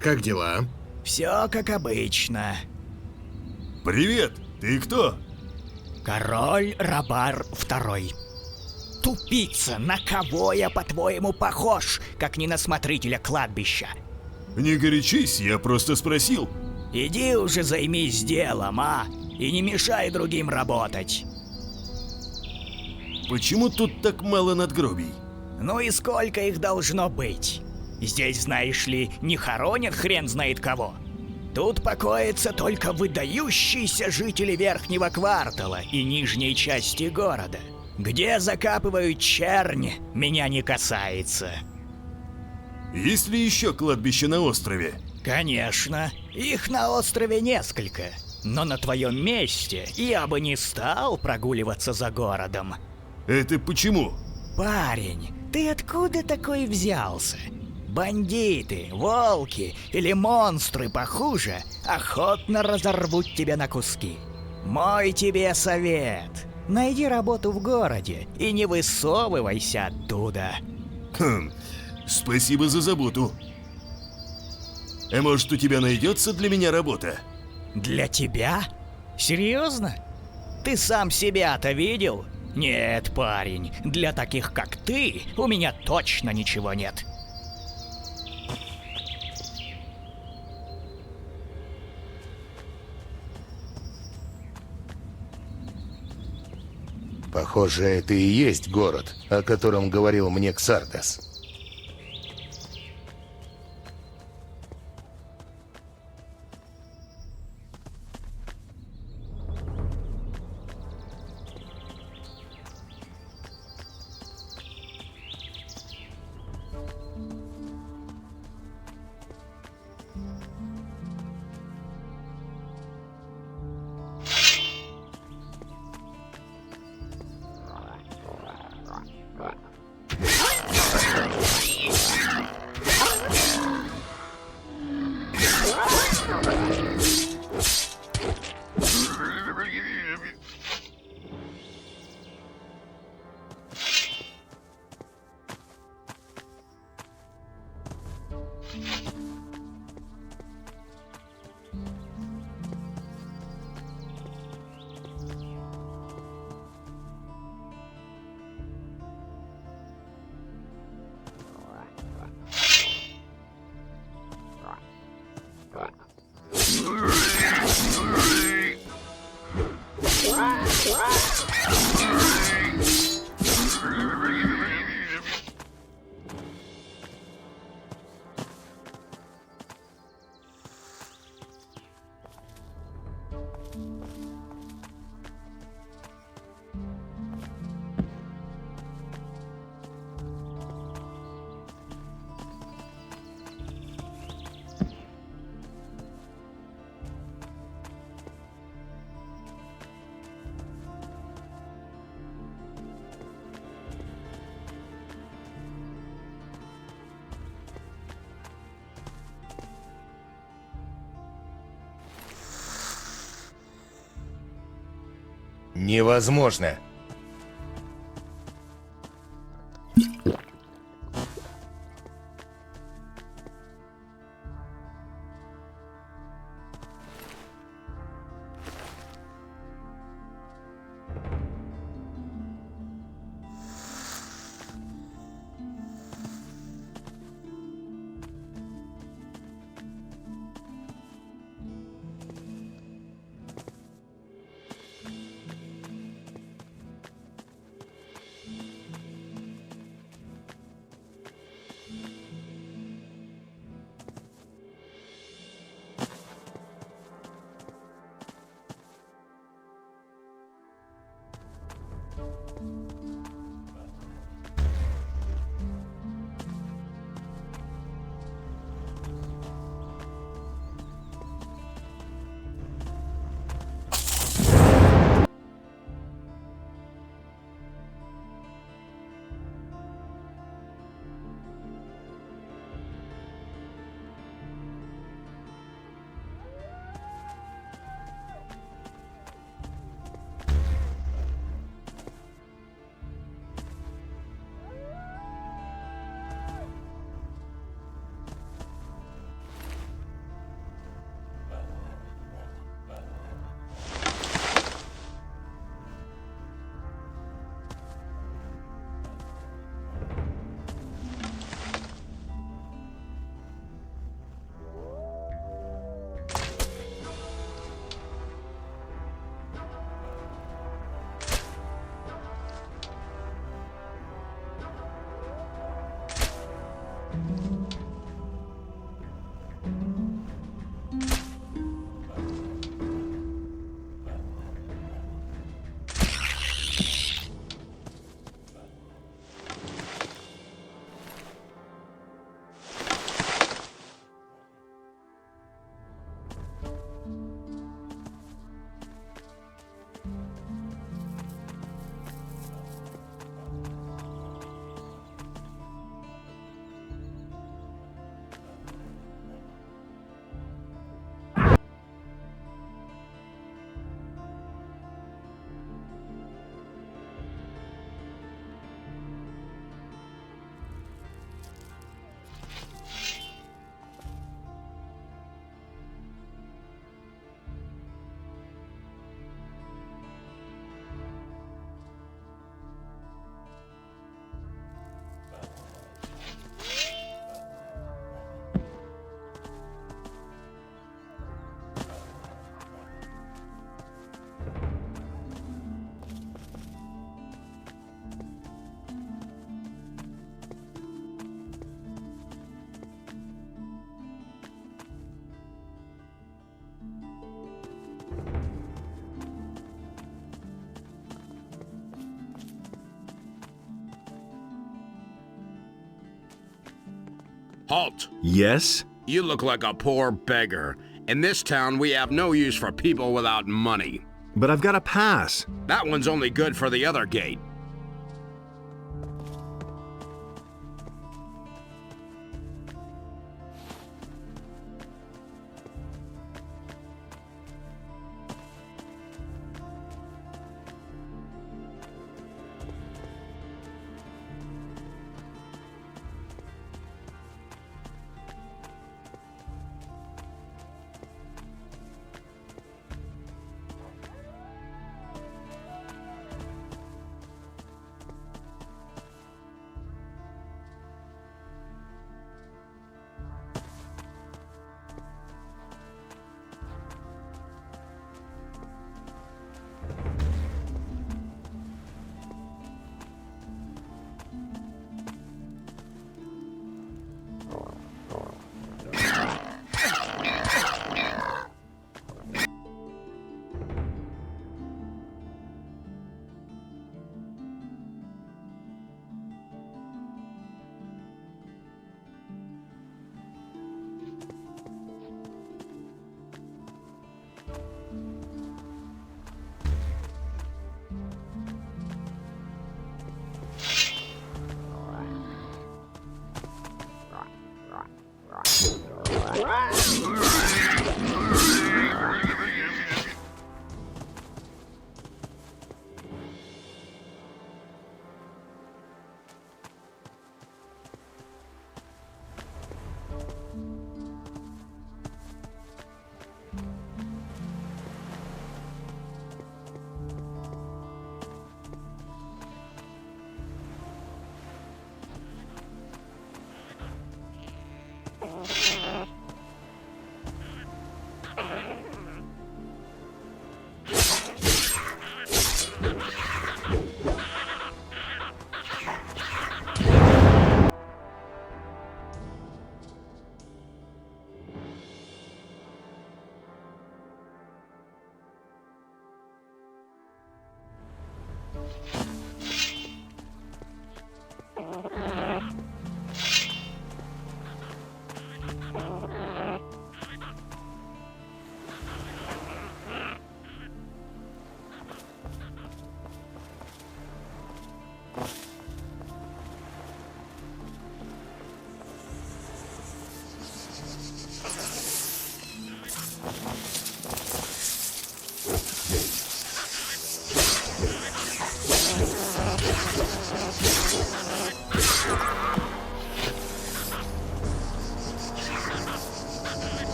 Как дела? Все как обычно. Привет, ты кто? Король Рабар II. Тупица, на кого я, по-твоему, похож, как не на смотрителя кладбища? Не горячись, я просто спросил. Иди уже займись делом, а? И не мешай другим работать. Почему тут так мало надгробий? Ну и сколько их должно быть? Здесь, знаешь ли, не хоронят хрен знает кого. Тут покоятся только выдающиеся жители верхнего квартала и нижней части города. Где закапывают чернь, меня не касается. Есть ли еще кладбище на острове? Конечно, их на острове несколько. Но на твоем месте я бы не стал прогуливаться за городом. Это почему? Парень, ты откуда такой взялся? Бандиты, волки или монстры похуже охотно разорвут тебя на куски. Мой тебе совет. Найди работу в городе и не высовывайся оттуда. Хм, спасибо за заботу. А может, у тебя найдется для меня работа? Для тебя? Серьезно? Ты сам себя-то видел? Нет, парень, для таких как ты у меня точно ничего нет. Похоже, это и есть город, о котором говорил мне Ксардас. Невозможно. Halt! Yes? You look like a poor beggar. In this town, we have no use for people without money. But I've got a pass. That one's only good for the other gate.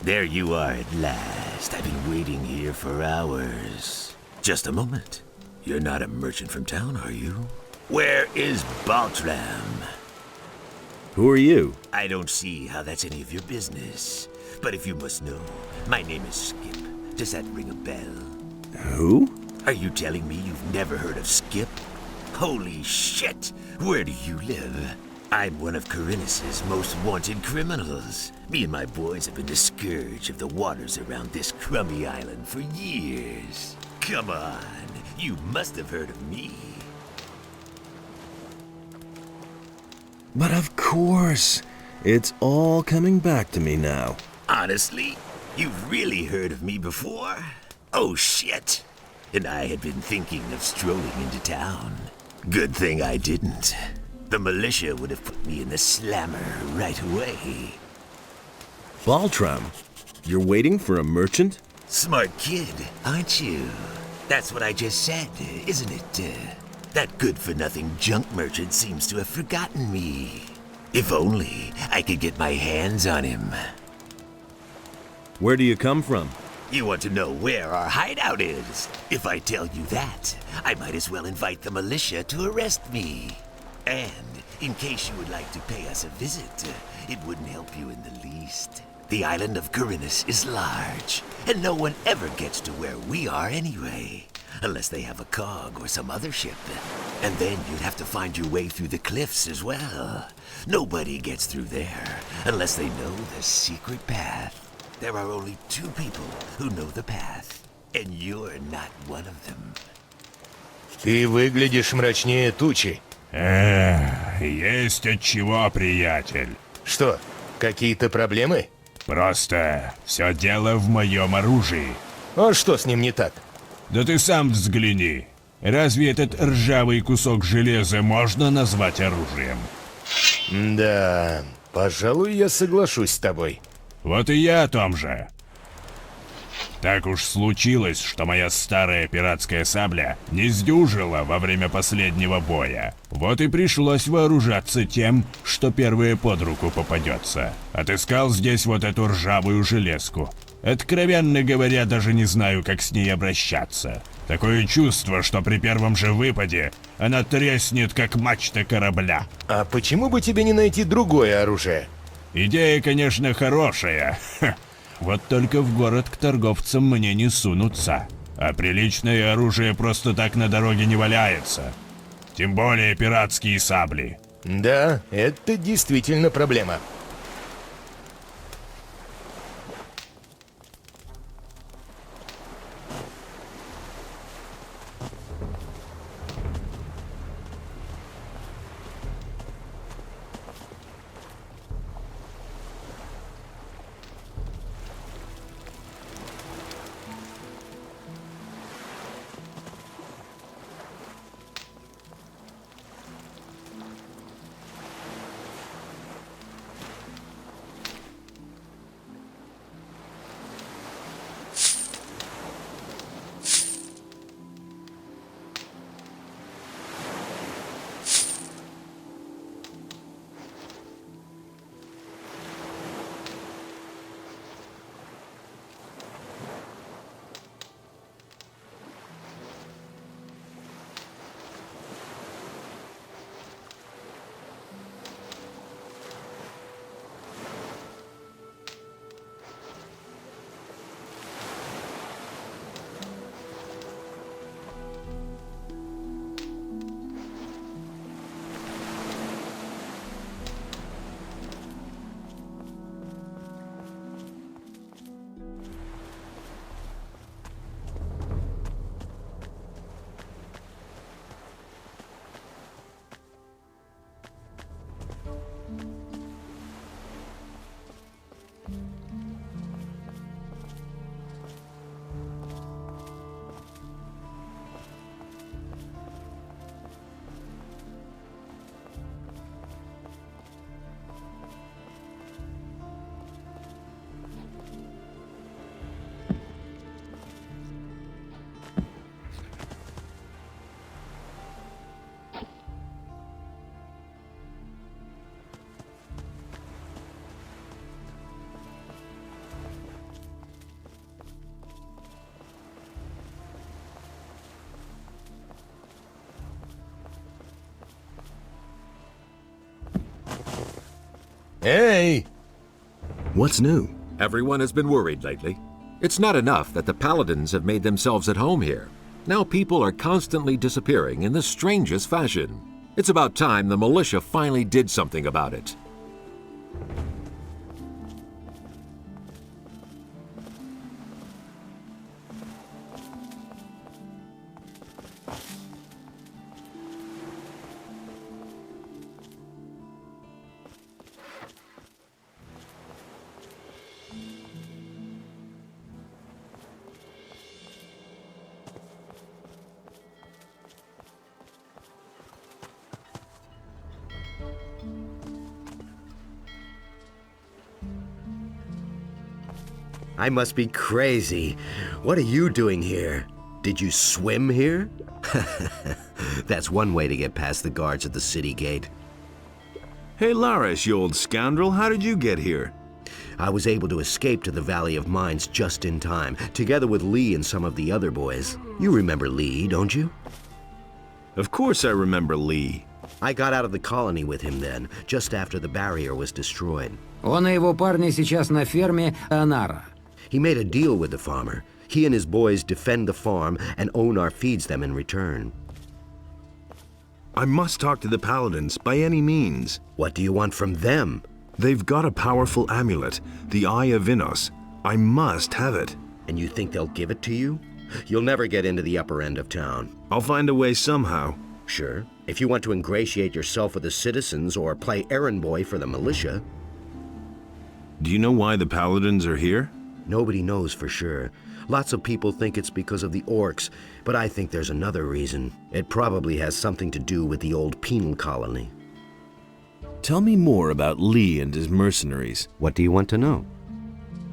There you are at last. I've been waiting here for hours. Just a moment. You're not a merchant from town, are you? Where is Baltram? Who are you? I don't see how that's any of your business. But if you must know, my name is Skip. Does that ring a bell? Who? Are you telling me you've never heard of Skip? Holy shit! Where do you live? I'm one of Khorinis' most wanted criminals. Me and my boys have been the scourge of the waters around this crummy island for years. Come on, you must have heard of me. But of course. It's all coming back to me now. Honestly, you've really heard of me before? Oh shit! And I had been thinking of strolling into town. Good thing I didn't. The militia would have put me in the slammer right away. Baltram, you're waiting for a merchant? Smart kid, aren't you? That's what I just said, isn't it? That good-for-nothing junk merchant seems to have forgotten me. If only I could get my hands on him. Where do you come from? You want to know where our hideout is? If I tell you that, I might as well invite the militia to arrest me. And in case you would like to pay us a visit, it wouldn't help you in the least. The island of Khorinis is large, and no one ever gets to where we are anyway. Unless they have a cog or some other ship. And then you'd have to find your way through the cliffs as well. Nobody gets through there unless they know the secret path. There are only 2 people who know the path, and you're not one of them. Ты выглядишь мрачнее тучи. Есть от чего, приятель. Что, какие-то проблемы? Просто все дело в моем оружии. А что с ним не так? Да ты сам взгляни. Разве этот ржавый кусок железа можно назвать оружием? Да, пожалуй, я соглашусь с тобой. Вот и я о том же. Так уж случилось, что моя старая пиратская сабля не сдюжила во время последнего боя. Вот и пришлось вооружаться тем, что первое под руку попадется. Отыскал здесь вот эту ржавую железку. Откровенно говоря, даже не знаю, как с ней обращаться. Такое чувство, что при первом же выпаде она треснет, как мачта корабля. А почему бы тебе не найти другое оружие? Идея, конечно, хорошая. Вот только в город к торговцам мне не сунуться. А приличное оружие просто так на дороге не валяется. Тем более пиратские сабли. Да, это действительно проблема. Hey! What's new? Everyone has been worried lately. It's not enough that the paladins have made themselves at home here. Now people are constantly disappearing in the strangest fashion. It's about time the militia finally did something about it. I must be crazy. What are you doing here? Did you swim here? That's one way to get past the guards at the city gate. Hey, Laris, you old scoundrel, how did you get here? I was able to escape to the Valley of Mines just in time, together with Lee and some of the other boys. You remember Lee, don't you? Of course I remember Lee. I got out of the colony with him then, just after the barrier was destroyed. Он и его парни сейчас на ферме Анара. He made a deal with the farmer. He and his boys defend the farm, and Onar feeds them in return. I must talk to the paladins, by any means. What do you want from them? They've got a powerful amulet, the Eye of Innos. I must have it. And you think they'll give it to you? You'll never get into the upper end of town. I'll find a way somehow. Sure, if you want to ingratiate yourself with the citizens or play errand boy for the militia. Do you know why the paladins are here? Nobody knows for sure. Lots of people think it's because of the orcs, but I think there's another reason. It probably has something to do with the old penal colony. Tell me more about Lee and his mercenaries. What do you want to know?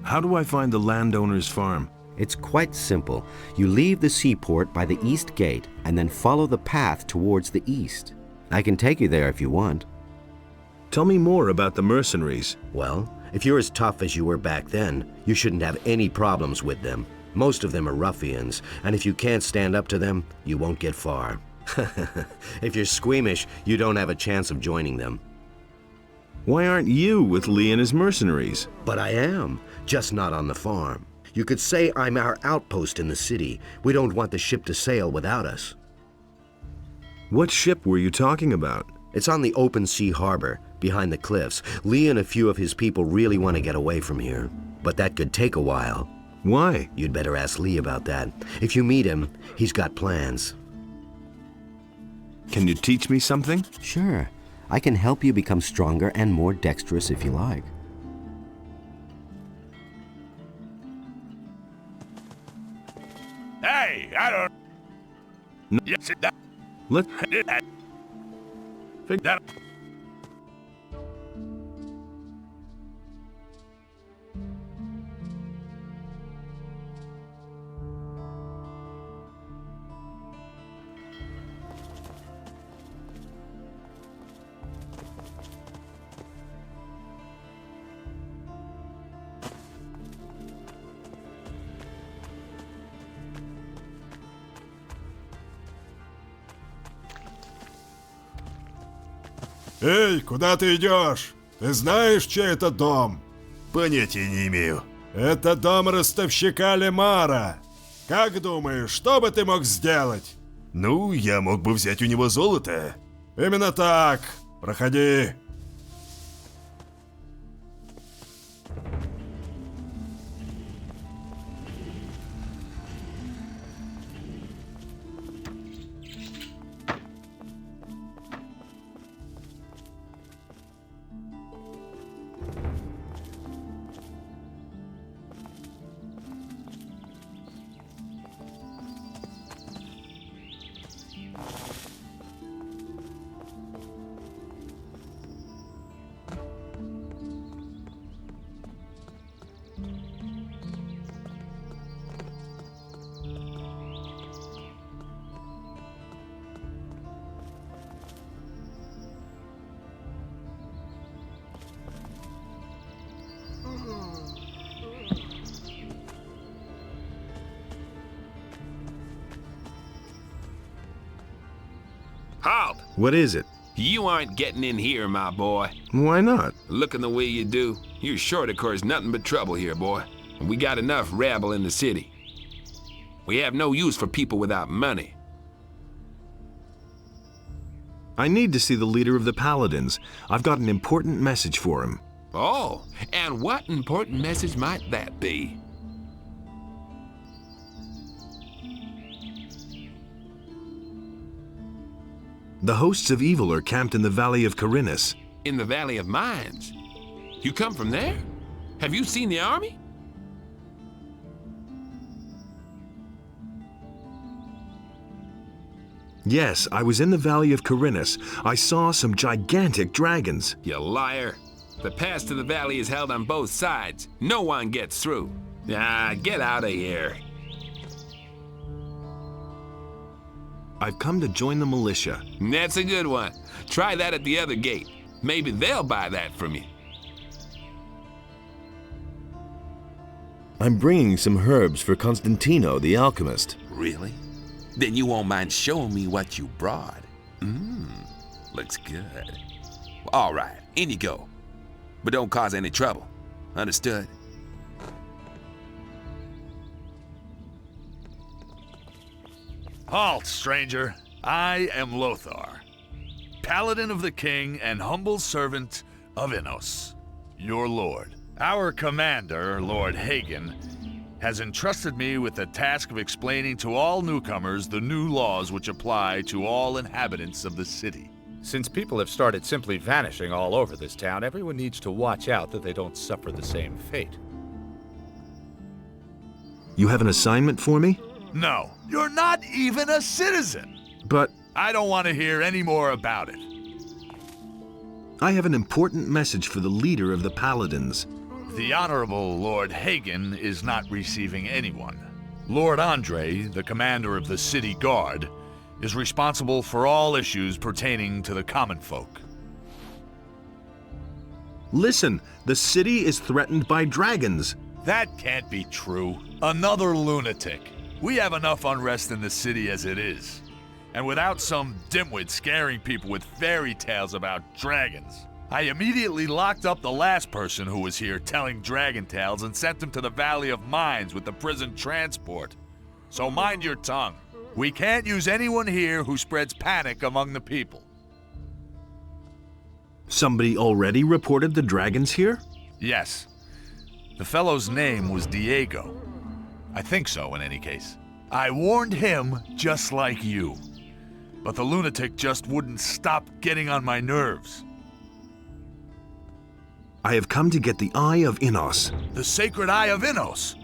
How do I find the landowner's farm? It's quite simple. You leave the seaport by the east gate and then follow the path towards the east. I can take you there if you want. Tell me more about the mercenaries. Well, if you're as tough as you were back then, you shouldn't have any problems with them. Most of them are ruffians, and if you can't stand up to them, you won't get far. If you're squeamish, you don't have a chance of joining them. Why aren't you with Lee and his mercenaries? But I am, just not on the farm. You could say I'm our outpost in the city. We don't want the ship to sail without us. What ship were you talking about? It's on the open sea harbor, behind the cliffs. Lee and a few of his people really want to get away from here. But that could take a while. Why? You'd better ask Lee about that. If you meet him, he's got plans. Can you teach me something? Sure. I can help you become stronger and more dexterous if you like. Hey, I don't... No. Yes, that... Let... that... Fig that... Эй, куда ты идешь? Ты знаешь, чей это дом? Понятия не имею. Это дом ростовщика Лемара. Как думаешь, что бы ты мог сделать? Ну, я мог бы взять у него золото. Именно так. Проходи. What is it? You aren't getting in here, my boy. Why not? Looking the way you do, you're sure to cause nothing but trouble here, boy. And we got enough rabble in the city. We have no use for people without money. I need to see the leader of the Paladins. I've got an important message for him. Oh, and what important message might that be? The hosts of evil are camped in the Valley of Khorinis. In the Valley of Mines? You come from there? Have you seen the army? Yes, I was in the Valley of Khorinis. I saw some gigantic dragons. You liar. The pass to the valley is held on both sides. No one gets through. Ah, get out of here. I've come to join the militia. That's a good one. Try that at the other gate. Maybe they'll buy that from you. I'm bringing some herbs for Constantino, the alchemist. Really? Then you won't mind showing me what you brought. Looks good. All right, in you go. But don't cause any trouble. Understood? Halt, stranger. I am Lothar, Paladin of the King and humble servant of Innos, your lord. Our commander, Lord Hagen, has entrusted me with the task of explaining to all newcomers the new laws which apply to all inhabitants of the city. Since people have started simply vanishing all over this town, everyone needs to watch out that they don't suffer the same fate. You have an assignment for me? No, you're not even a citizen. But I don't want to hear any more about it. I have an important message for the leader of the Paladins. The Honorable Lord Hagen is not receiving anyone. Lord Andre, the commander of the city guard, is responsible for all issues pertaining to the common folk. Listen, the city is threatened by dragons. That can't be true. Another lunatic. We have enough unrest in the city as it is. And without some dimwit scaring people with fairy tales about dragons. I immediately locked up the last person who was here telling dragon tales and sent him to the Valley of Mines with the prison transport. So mind your tongue. We can't use anyone here who spreads panic among the people. Somebody already reported the dragons here? Yes. The fellow's name was Diego. I think so, in any case. I warned him just like you. But the lunatic just wouldn't stop getting on my nerves. I have come to get the Eye of Innos. The Sacred Eye of Innos?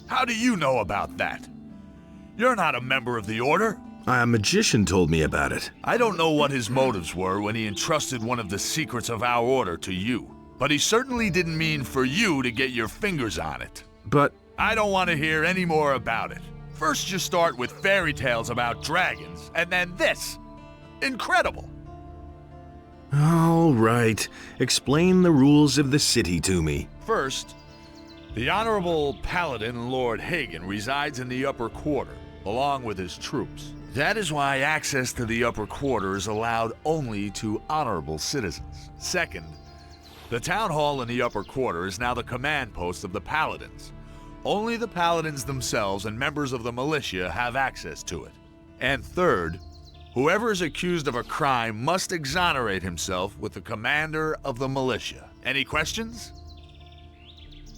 How do you know about that? You're not a member of the Order. A magician told me about it. I don't know what his motives were when he entrusted one of the secrets of our Order to you. But he certainly didn't mean for you to get your fingers on it. But I don't want to hear any more about it. First you start with fairy tales about dragons, and then this. Incredible. All right. Explain the rules of the city to me. First, the Honorable Paladin Lord Hagen resides in the upper quarter, along with his troops. That is why access to the upper quarter is allowed only to honorable citizens. Second, the town hall in the upper quarter is now the command post of the Paladins. Only the Paladins themselves and members of the militia have access to it. And third, whoever is accused of a crime must exonerate himself with the commander of the militia. Any questions?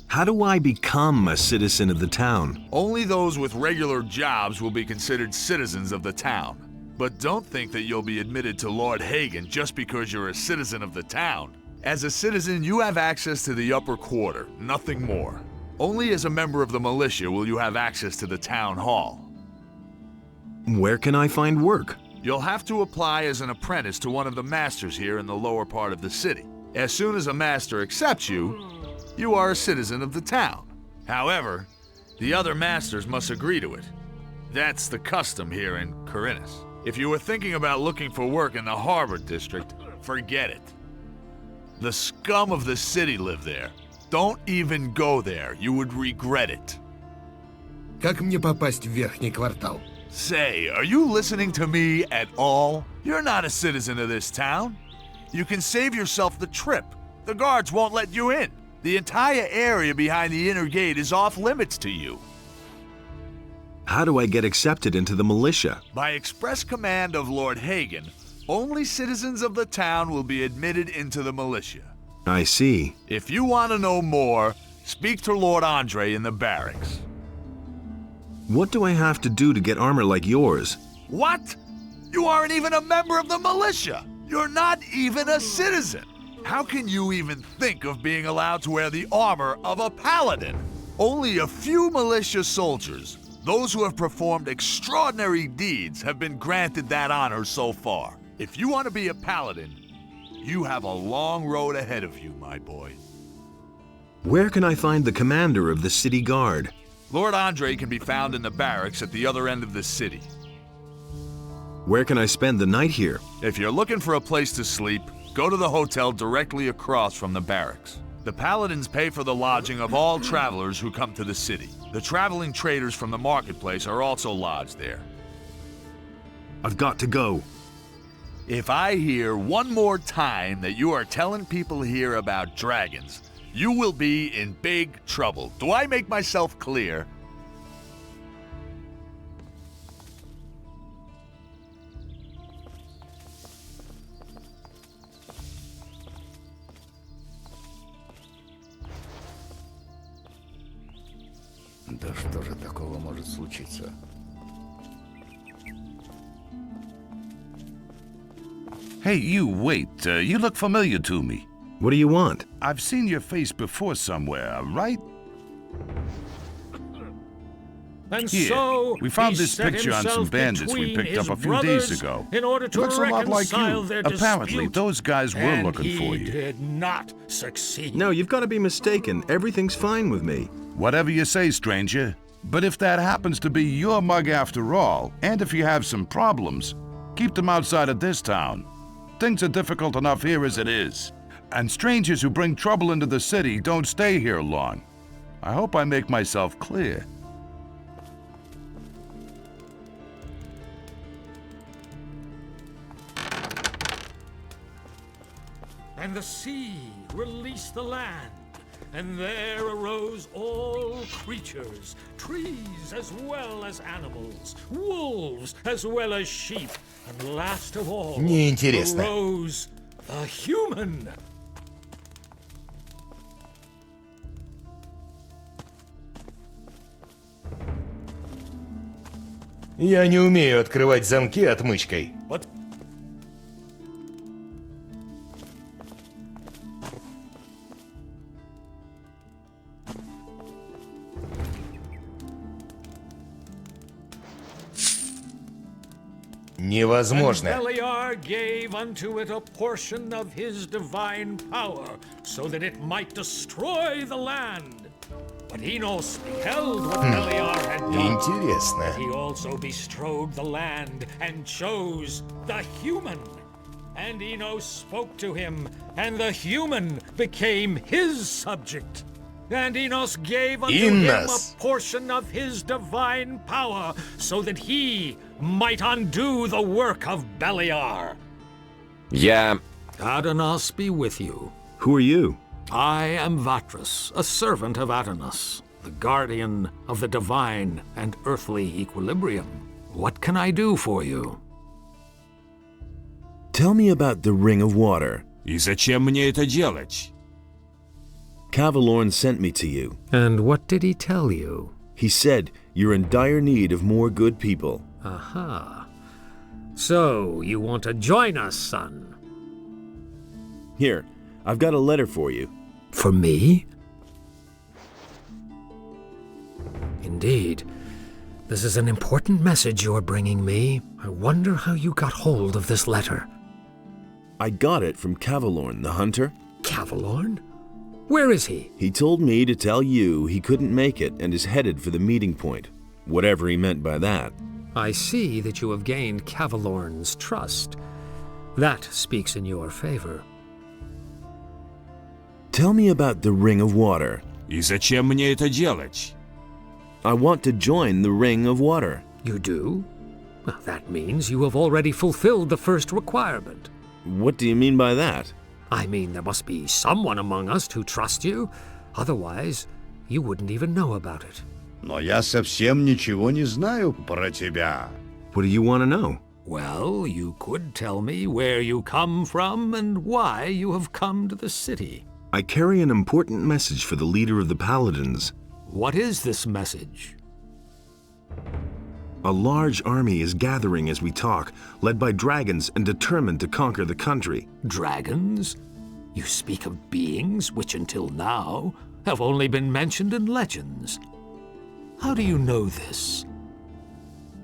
How do I become a citizen of the town? Only those with regular jobs will be considered citizens of the town. But don't think that you'll be admitted to Lord Hagen just because you're a citizen of the town. As a citizen, you have access to the upper quarter, nothing more. Only as a member of the militia will you have access to the town hall. Where can I find work? You'll have to apply as an apprentice to one of the masters here in the lower part of the city. As soon as a master accepts you, you are a citizen of the town. However, the other masters must agree to it. That's the custom here in Khorinis. If you were thinking about looking for work in the Harbor District, forget it. The scum of the city live there. Don't even go there. You would regret it. Как мне попасть в верхний квартал? Say, are you listening to me at all? You're not a citizen of this town. You can save yourself the trip. The guards won't let you in. The entire area behind the inner gate is off limits to you. How do I get accepted into the militia? By express command of Lord Hagen, only citizens of the town will be admitted into the militia. I see. If you want to know more, speak to Lord Andre in the barracks. What do I have to do to get armor like yours? What? You aren't even a member of the militia! You're not even a citizen! How can you even think of being allowed to wear the armor of a paladin? Only a few militia soldiers, those who have performed extraordinary deeds, have been granted that honor so far. If you want to be a paladin, you have a long road ahead of you, my boy. Where can I find the commander of the city guard? Lord Andre can be found in the barracks at the other end of the city. Where can I spend the night here? If you're looking for a place to sleep, go to the hotel directly across from the barracks. The paladins pay for the lodging of all travelers who come to the city. The traveling traders from the marketplace are also lodged there. I've got to go. If I hear one more time that you are telling people here about dragons, you will be in big trouble. Do I make myself clear? Да что же такого может случиться? Hey, you, wait. You look familiar to me. What do you want? I've seen your face before somewhere, right? And Here, so we found he this set picture on some himself bandits we between picked up his a few brothers days ago. in order to Looks a lot like reconcile you. their Apparently, dispute, those guys were and looking for he you. did not succeed. No, you've got to be mistaken. Everything's fine with me. Whatever you say, stranger. But if that happens to be your mug after all, and if you have some problems, keep them outside of this town. Things are difficult enough here as it is. And strangers who bring trouble into the city don't stay here long. I hope I make myself clear. And the sea released the land, and there arose all creatures, trees as well as animals, wolves as well as sheep, and last of all Неинтересно. arose the human. Я не умею открывать замки отмычкой. What? Невозможно. And Beliar gave unto it a portion of his divine power, so that it might destroy the land. But Enos beheld what Beliar had done. Интересно. He also bestrode the land and chose the human. And Enos spoke to him, and the human became his subject. And Enos gave unto him a portion of his divine power, so that he might undo the work of Beliar. Yeah. Adanos be with you. Who are you? I am Vatras, a servant of Adanos, the guardian of the divine and earthly equilibrium. What can I do for you? Tell me about the Ring of Water. И зачем мне это делать? Cavalorn sent me to you. And what did he tell you? He said you're in dire need of more good people. Aha. So, you want to join us, son? Here, I've got a letter for you. For me? Indeed. This is an important message you're bringing me. I wonder how you got hold of this letter. I got it from Cavalorn, the hunter. Cavalorn? Where is he? He told me to tell you he couldn't make it and is headed for the meeting point. Whatever he meant by that. I see that you have gained Cavalorn's trust. That speaks in your favor. Tell me about the Ring of Water. И зачем мне это делать? I want to join the Ring of Water. You do? Well, that means you have already fulfilled the first requirement. What do you mean by that? I mean, there must be someone among us who trusts you. Otherwise, you wouldn't even know about it. Но я совсем ничего не знаю про тебя. What do you want to know? Well, you could tell me where you come from and why you have come to the city. I carry an important message for the leader of the Paladins. What is this message? A large army is gathering as we talk, led by dragons and determined to conquer the country. Dragons? You speak of beings which until now have only been mentioned in legends. How do you know this?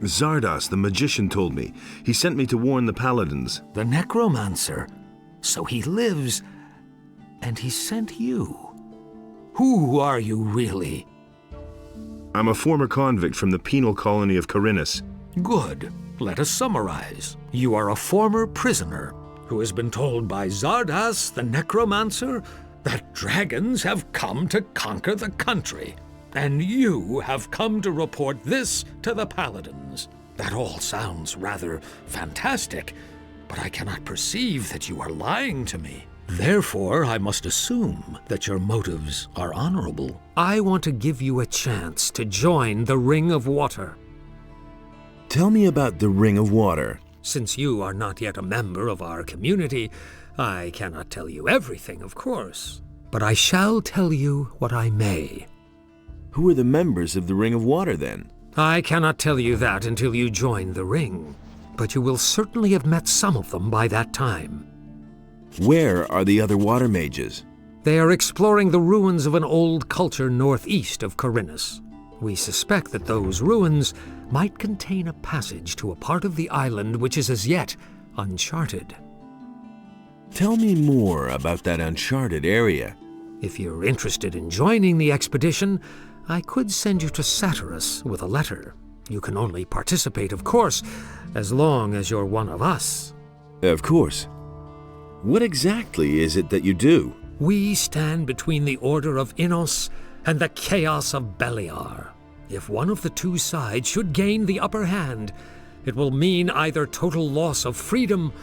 Zardas, the magician, told me. He sent me to warn the Paladins. The necromancer? So he lives, and he sent you. Who are you really? I'm a former convict from the penal colony of Khorinis. Good. Let us summarize. You are a former prisoner who has been told by Zardas, the necromancer, that dragons have come to conquer the country. And you have come to report this to the Paladins. That all sounds rather fantastic, but I cannot perceive that you are lying to me. Therefore, I must assume that your motives are honorable. I want to give you a chance to join the Ring of Water. Tell me about the Ring of Water. Since you are not yet a member of our community, I cannot tell you everything, of course. But I shall tell you what I may. Who are the members of the Ring of Water, then? I cannot tell you that until you join the ring. But you will certainly have met some of them by that time. Where are the other water mages? They are exploring the ruins of an old culture northeast of Khorinis. We suspect that those ruins might contain a passage to a part of the island which is as yet uncharted. Tell me more about that uncharted area. If you're interested in joining the expedition, I could send you to Satyrus with a letter. You can only participate, of course, as long as you're one of us. Of course. What exactly is it that you do? We stand between the Order of Innos and the Chaos of Beliar. If one of the two sides should gain the upper hand, it will mean either total loss of freedom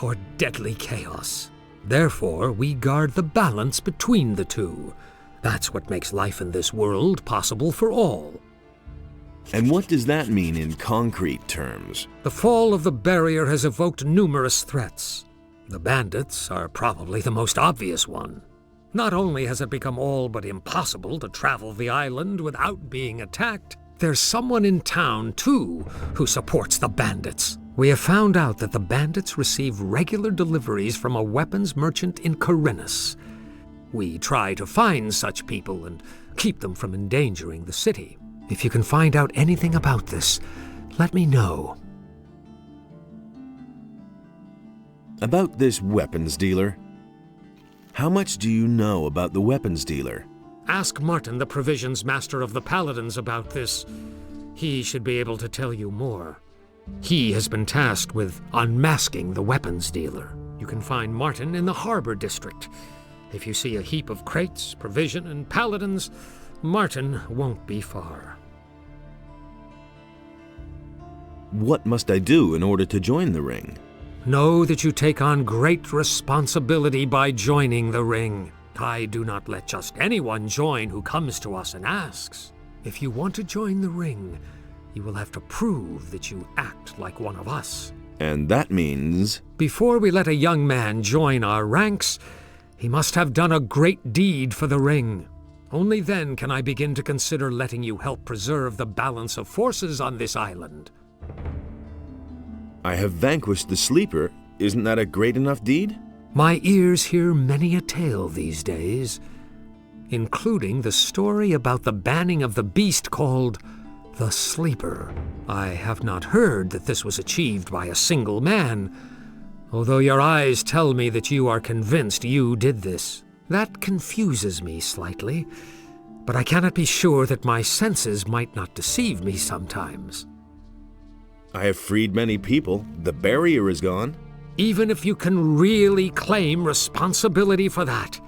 or deadly chaos. Therefore, we guard the balance between the two. That's what makes life in this world possible for all. And what does that mean in concrete terms? The fall of the barrier has evoked numerous threats. The bandits are probably the most obvious one. Not only has it become all but impossible to travel the island without being attacked, there's someone in town, too, who supports the bandits. We have found out that the bandits receive regular deliveries from a weapons merchant in Khorinis. We try to find such people and keep them from endangering the city. If you can find out anything about this, let me know. About this weapons dealer. How much do you know about the weapons dealer? Ask Martin, the provisions master of the Paladins, about this. He should be able to tell you more. He has been tasked with unmasking the weapons dealer. You can find Martin in the harbor district. If you see a heap of crates, provision, and paladins, Martin won't be far. What must I do in order to join the ring? Know that you take on great responsibility by joining the ring. I do not let just anyone join who comes to us and asks. If you want to join the ring, you will have to prove that you act like one of us. And that means... Before we let a young man join our ranks, he must have done a great deed for the ring. Only then can I begin to consider letting you help preserve the balance of forces on this island. I have vanquished the Sleeper. Isn't that a great enough deed? My ears hear many a tale these days, including the story about the banning of the beast called the Sleeper. I have not heard that this was achieved by a single man, although your eyes tell me that you are convinced you did this. That confuses me slightly, but I cannot be sure that my senses might not deceive me sometimes. I have freed many people. The barrier is gone. Even if you can really claim responsibility for that,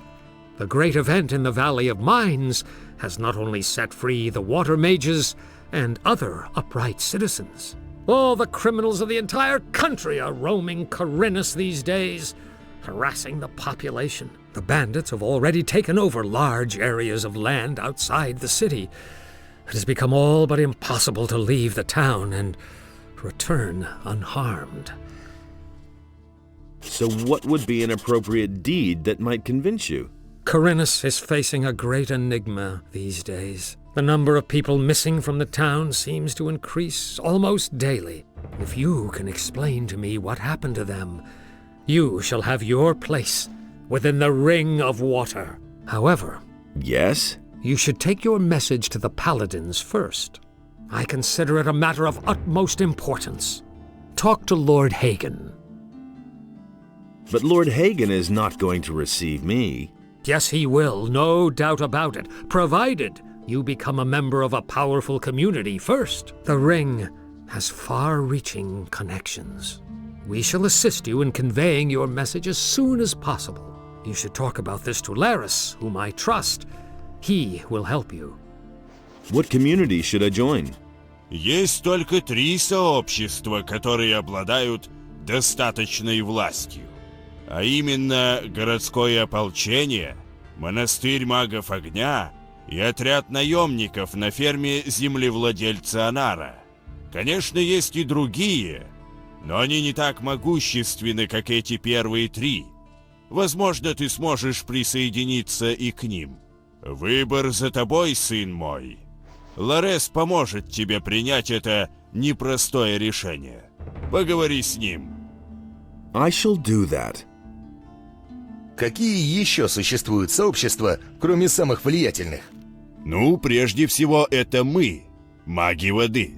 the great event in the Valley of Mines has not only set free the water mages and other upright citizens, All the criminals of the entire country are roaming Khorinis these days, harassing the population. The bandits have already taken over large areas of land outside the city. It has become all but impossible to leave the town and return unharmed. So what would be an appropriate deed that might convince you? Khorinis is facing a great enigma these days. The number of people missing from the town seems to increase almost daily. If you can explain to me what happened to them, you shall have your place within the Ring of Water. However, yes? You should take your message to the paladins first. I consider it a matter of utmost importance. Talk to Lord Hagen. But Lord Hagen is not going to receive me. Yes, he will, no doubt about it, provided you become a member of a powerful community first. The Ring has far-reaching connections. We shall assist you in conveying your message as soon as possible. You should talk about this to Laris, whom I trust. He will help you. What community should I join? Есть только 3 сообщества, которые обладают достаточной властью. А именно городское ополчение, монастырь магов огня и отряд наемников на ферме землевладельца Анара. Конечно, есть и другие, но они не так могущественны, как эти первые 3. Возможно, ты сможешь присоединиться и к ним. Выбор за тобой, сын мой. Ларес поможет тебе принять это непростое решение. Поговори с ним. I shall do that. Какие еще существуют сообщества, кроме самых влиятельных? Ну, прежде всего, это мы, маги воды.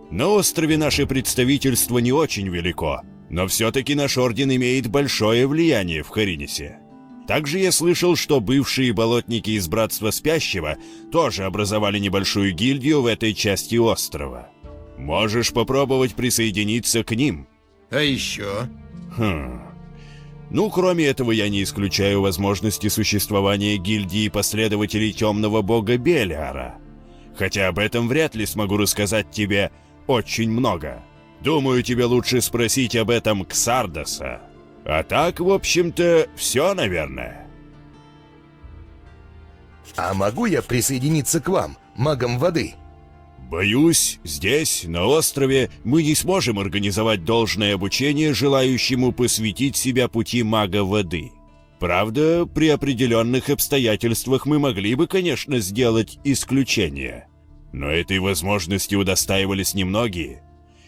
На острове наше представительство не очень велико, но все-таки наш орден имеет большое влияние в Хоринисе. Также я слышал, что бывшие болотники из Братства Спящего тоже образовали небольшую гильдию в этой части острова. Можешь попробовать присоединиться к ним. А еще? Ну, кроме этого, я не исключаю возможности существования гильдии последователей темного бога Белиара. Хотя об этом вряд ли смогу рассказать тебе очень много. Думаю, тебе лучше спросить об этом Ксардаса. А так, в общем-то, все, наверное. А могу я присоединиться к вам, магам воды? Боюсь, здесь, на острове, мы не сможем организовать должное обучение желающему посвятить себя пути мага воды. Правда, при определенных обстоятельствах мы могли бы, конечно, сделать исключение. Но этой возможности удостаивались немногие,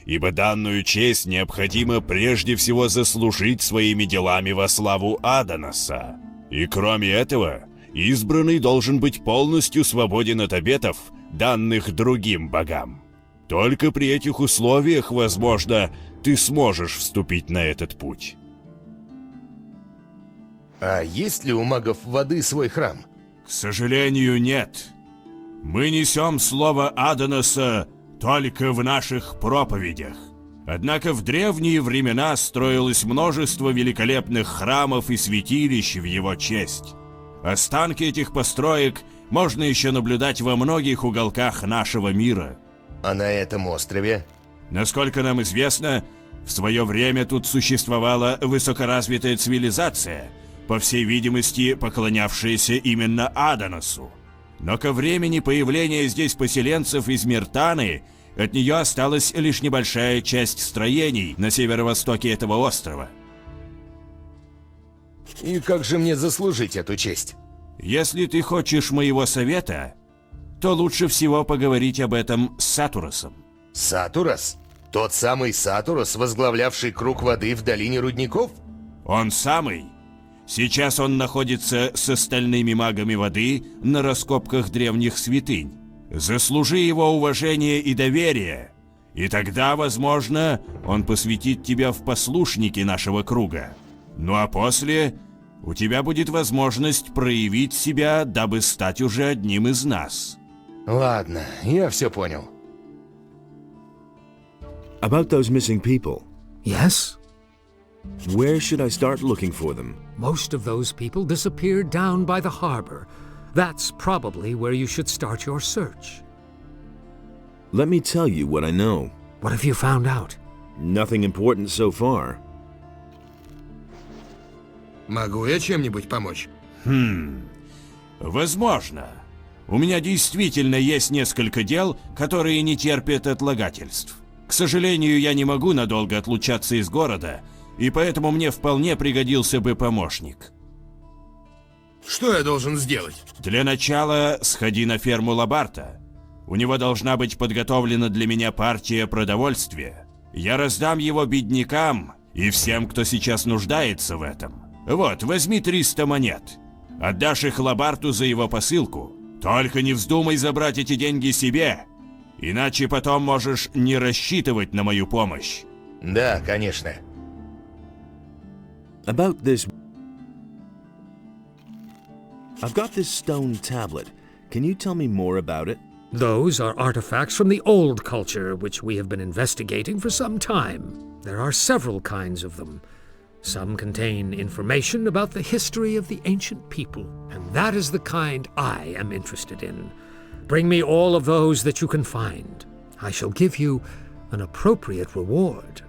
ибо данную честь необходимо прежде всего заслужить своими делами во славу Адоноса. И кроме этого, избранный должен быть полностью свободен от обетов, данных другим богам. Только при этих условиях, возможно, ты сможешь вступить на этот путь. А есть ли у магов воды свой храм? К сожалению, нет. Мы несем слово Адоноса только в наших проповедях. Однако в древние времена строилось множество великолепных храмов и святилищ в его честь. Останки этих построек можно еще наблюдать во многих уголках нашего мира. А на этом острове? Насколько нам известно, в свое время тут существовала высокоразвитая цивилизация, по всей видимости, поклонявшаяся именно Адоносу. Но ко времени появления здесь поселенцев из Миртаны от нее осталась лишь небольшая часть строений на северо-востоке этого острова. И как же мне заслужить эту честь? Если ты хочешь моего совета, то лучше всего поговорить об этом с Сатуросом. Сатурос? Тот самый Сатурос, возглавлявший круг воды в долине рудников? Он самый. Сейчас он находится с остальными магами воды на раскопках древних святынь. Заслужи его уважение и доверие, и тогда, возможно, он посвятит тебя в послушники нашего круга. Ну а после у тебя будет возможность проявить себя, дабы стать уже одним из нас. Ладно, я все понял. About those missing people. Yes? Where should I start looking for them? Most of those people disappeared down by the harbor. That's probably where you should start your search. Let me tell you what I know. What have you found out? Nothing important so far. Могу я чем-нибудь помочь? Возможно. У меня действительно есть несколько дел, которые не терпят отлагательств. К сожалению, я не могу надолго отлучаться из города, и поэтому мне вполне пригодился бы помощник. Что я должен сделать? Для начала сходи на ферму Лабарта. У него должна быть подготовлена для меня партия продовольствия. Я раздам его беднякам и всем, кто сейчас нуждается в этом. Вот, возьми 300 монет. Отдашь их Лабарту за его посылку. Только не вздумай забрать эти деньги себе, иначе потом можешь не рассчитывать на мою помощь. Да, конечно. About this... I've got this stone tablet. Can you tell me more about it? Those are artifacts from the old culture, which we have been investigating for some time. There are several kinds of them. Some contain information about the history of the ancient people, and that is the kind I am interested in. Bring me all of those that you can find. I shall give you an appropriate reward.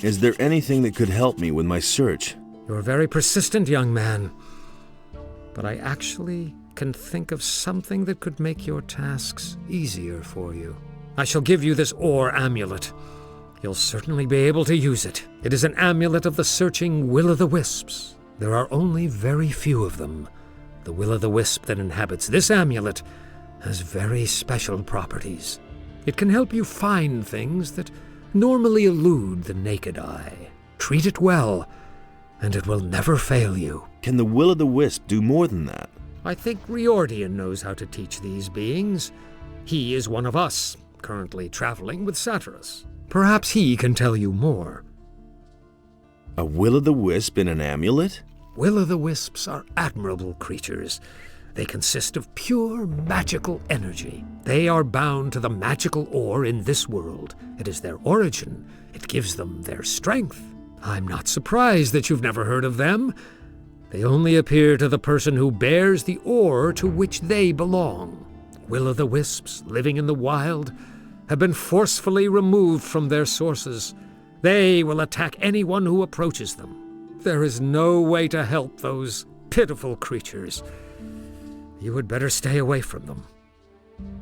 Is there anything that could help me with my search? You're very persistent, young man. But I actually can think of something that could make your tasks easier for you. I shall give you this ore amulet. You'll certainly be able to use it. It is an amulet of the searching will-o'-the-wisps. There are only very few of them. The will-o'-the-wisp that inhabits this amulet has very special properties. It can help you find things that normally elude the naked eye. Treat it well, and it will never fail you. Can the will-o'-the-wisp do more than that? I think Riordian knows how to teach these beings. He is one of us, currently traveling with Satyrus. Perhaps he can tell you more. A will-o'-the-wisp in an amulet? Will-o'-the-wisps are admirable creatures. They consist of pure magical energy. They are bound to the magical ore in this world. It is their origin. It gives them their strength. I'm not surprised that you've never heard of them. They only appear to the person who bears the ore to which they belong. Will-o'-the-wisps living in the wild have been forcefully removed from their sources. They will attack anyone who approaches them. There is no way to help those pitiful creatures. You had better stay away from them.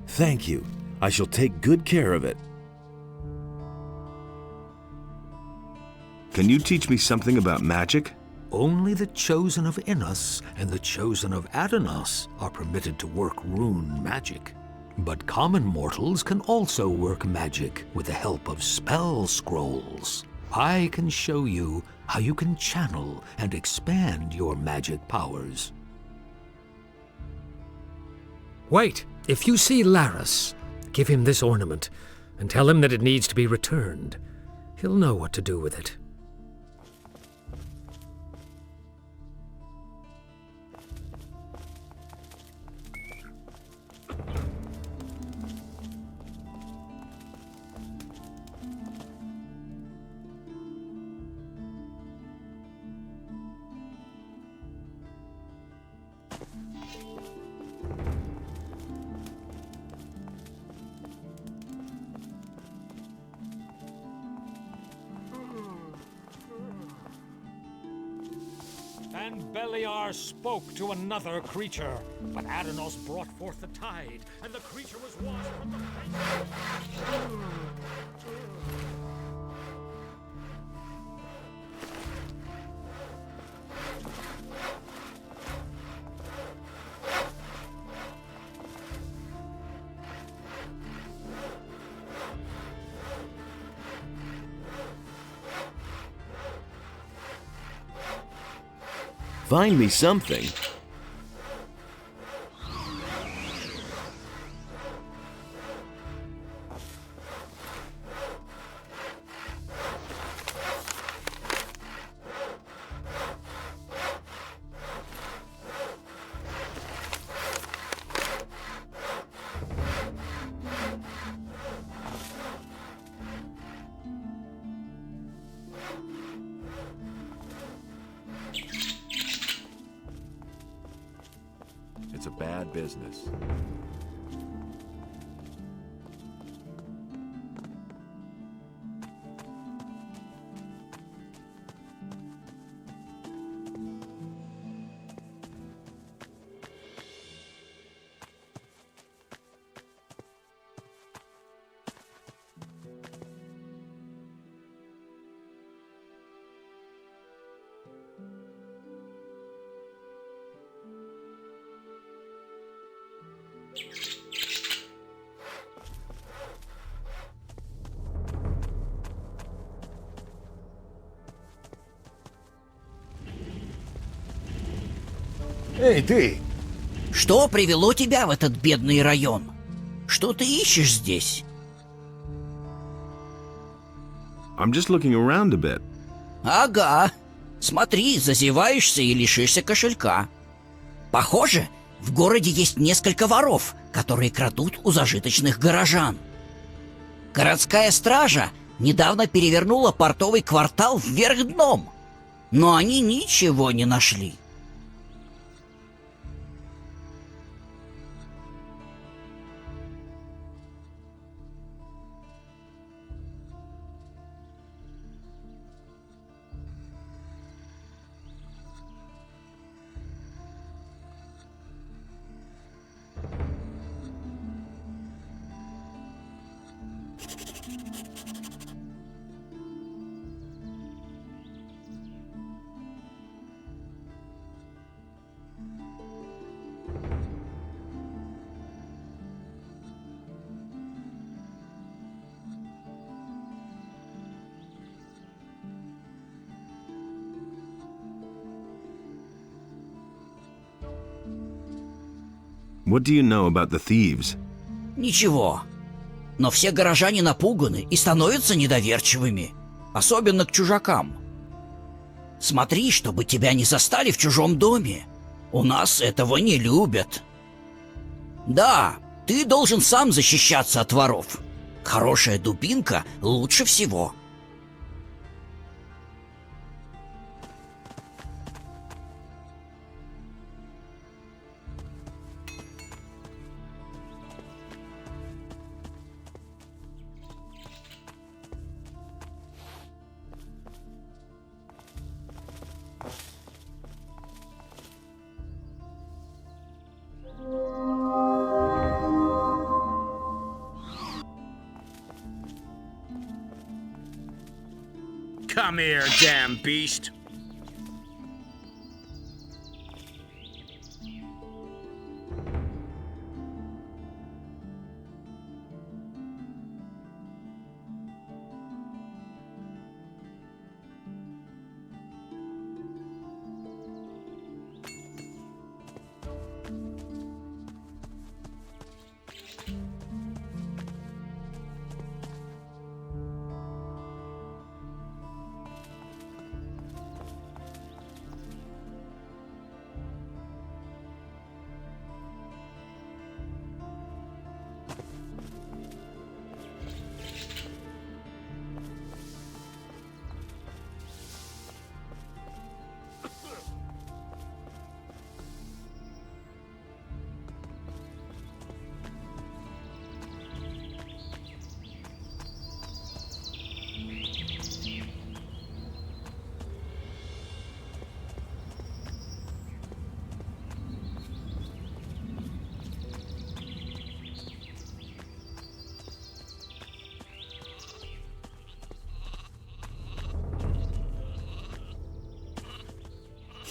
Thank you. I shall take good care of it. Can you teach me something about magic? Only the chosen of Innos and the chosen of Adanos are permitted to work rune magic. But common mortals can also work magic with the help of spell scrolls. I can show you how you can channel and expand your magic powers. Wait! If you see Laris, give him this ornament and tell him that it needs to be returned. He'll know what to do with it. And Beliar spoke to another creature, but Adanos brought forth the tide, and the creature was washed from the face. Find me something. It's a bad business. Эй, ты! Что привело тебя в этот бедный район? Что ты ищешь здесь? I'm just looking around a bit. Ага. Смотри, зазеваешься и лишишься кошелька. Похоже, в городе есть несколько воров, которые крадут у зажиточных горожан. Городская стража недавно перевернула портовый квартал вверх дном, но они ничего не нашли. What do you know about the thieves? Ничего. Но все горожане напуганы и становятся недоверчивыми, особенно к чужакам. Смотри, чтобы тебя не застали в чужом доме. У нас этого не любят. Да, ты должен сам защищаться от воров. Хорошая дубинка лучше всего. Come here, damn beast.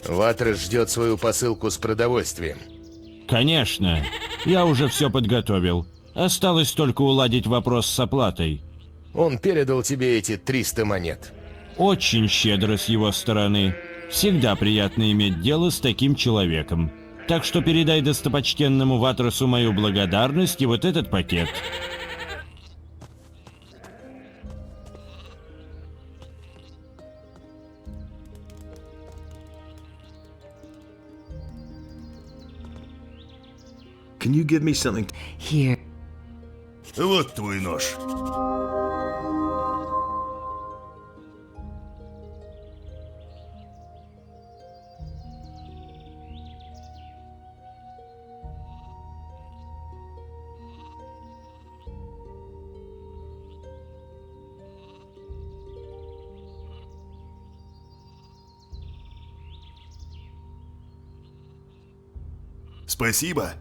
Ватрес ждет свою посылку с продовольствием. Конечно. Я уже все подготовил. Осталось только уладить вопрос с оплатой. Он передал тебе эти 300 монет. Очень щедро с его стороны. Всегда приятно иметь дело с таким человеком. Так что передай достопочтенному Ватросу мою благодарность и вот этот пакет. Can you give me something? Here. Вот твой нож. Спасибо.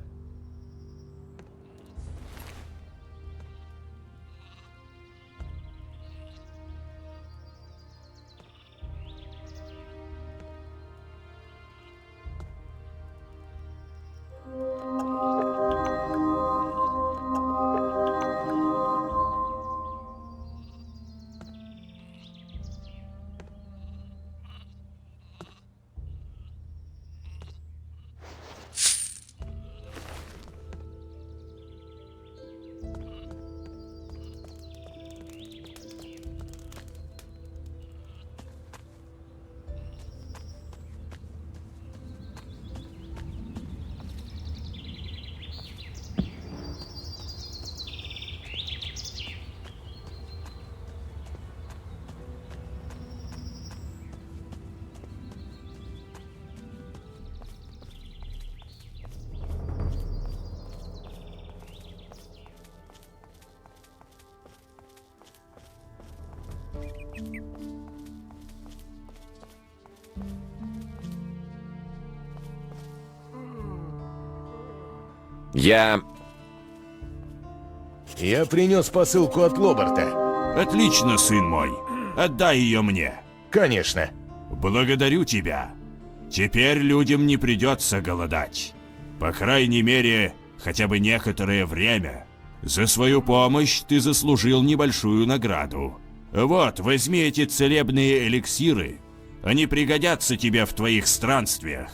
Я принес посылку от Лобарта. Отлично, сын мой. Отдай ее мне. Конечно. Благодарю тебя. Теперь людям не придется голодать. По крайней мере, хотя бы некоторое время. За свою помощь ты заслужил небольшую награду. Вот, возьми эти целебные эликсиры. Они пригодятся тебе в твоих странствиях.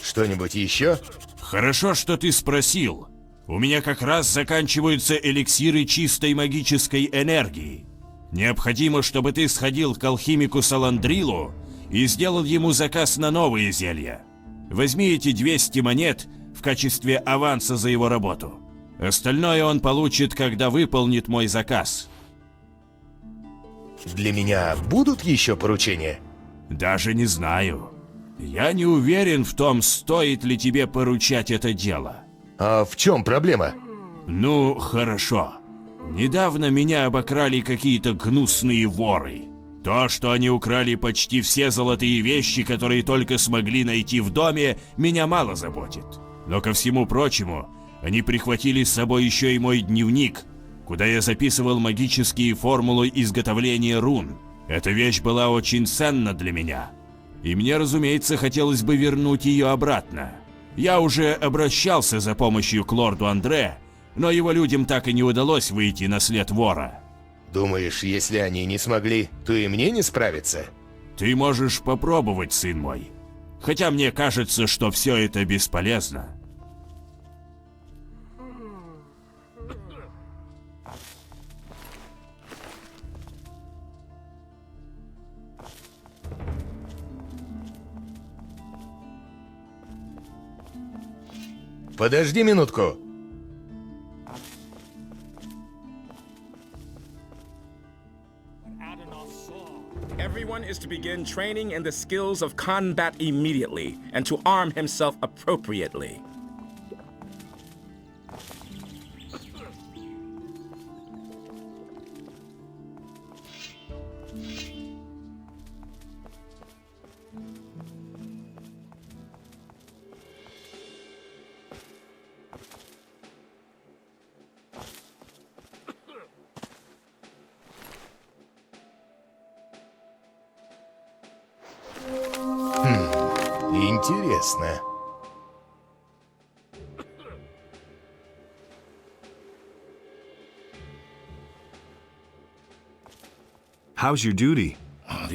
Что-нибудь еще? Хорошо, что ты спросил. У меня как раз заканчиваются эликсиры чистой магической энергии. Необходимо, чтобы ты сходил к алхимику Саландрилу и сделал ему заказ на новые зелья. Возьми эти 200 монет в качестве аванса за его работу. Остальное он получит, когда выполнит мой заказ. Для меня будут еще поручения? Даже не знаю. Я не уверен в том, стоит ли тебе поручать это дело. А в чем проблема? Ну, хорошо. Недавно меня обокрали какие-то гнусные воры. То, что они украли почти все золотые вещи, которые только смогли найти в доме, меня мало заботит. Но ко всему прочему, они прихватили с собой еще и мой дневник, куда я записывал магические формулы изготовления рун. Эта вещь была очень ценна для меня. И мне, разумеется, хотелось бы вернуть ее обратно. Я уже обращался за помощью к лорду Андре, но его людям так и не удалось выйти на след вора. Думаешь, если они не смогли, то и мне не справиться? Ты можешь попробовать, сын мой. Хотя мне кажется, что все это бесполезно. Подожди минутку. Everyone is to begin training in the skills of combat immediately and to arm himself appropriately. Интересно. How's your duty?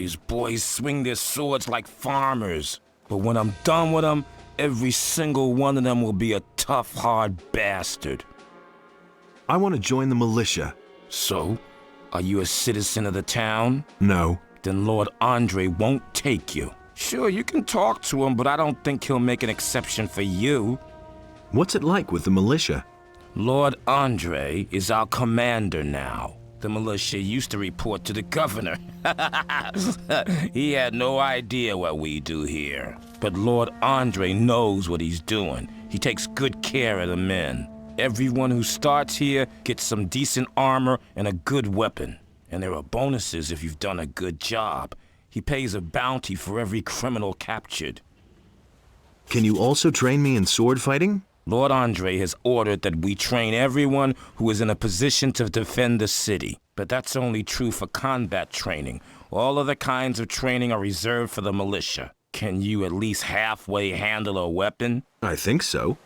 These boys swing their swords like farmers. But when I'm done with them, every single one of them will be a tough, hard bastard. I want to join the militia. So, are you a citizen of the town? No. Then Lord Andre won't take you. Sure, you can talk to him, but I don't think he'll make an exception for you. What's it like with the militia? Lord Andre is our commander now. The militia used to report to the governor. He had no idea what we do here. But Lord Andre knows what he's doing. He takes good care of the men. Everyone who starts here gets some decent armor and a good weapon. And there are bonuses if you've done a good job. He pays a bounty for every criminal captured. Can you also train me in sword fighting? Lord Andre has ordered that we train everyone who is in a position to defend the city. But that's only true for combat training. All other kinds of training are reserved for the militia. Can you at least halfway handle a weapon? I think so.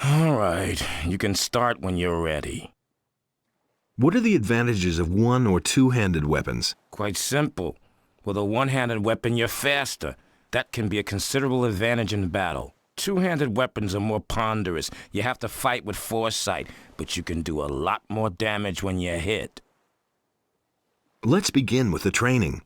All right, you can start when you're ready. What are the advantages of one- or two-handed weapons? Quite simple. With a one-handed weapon, you're faster. That can be a considerable advantage in battle. Two-handed weapons are more ponderous. You have to fight with foresight, but you can do a lot more damage when you're hit. Let's begin with the training.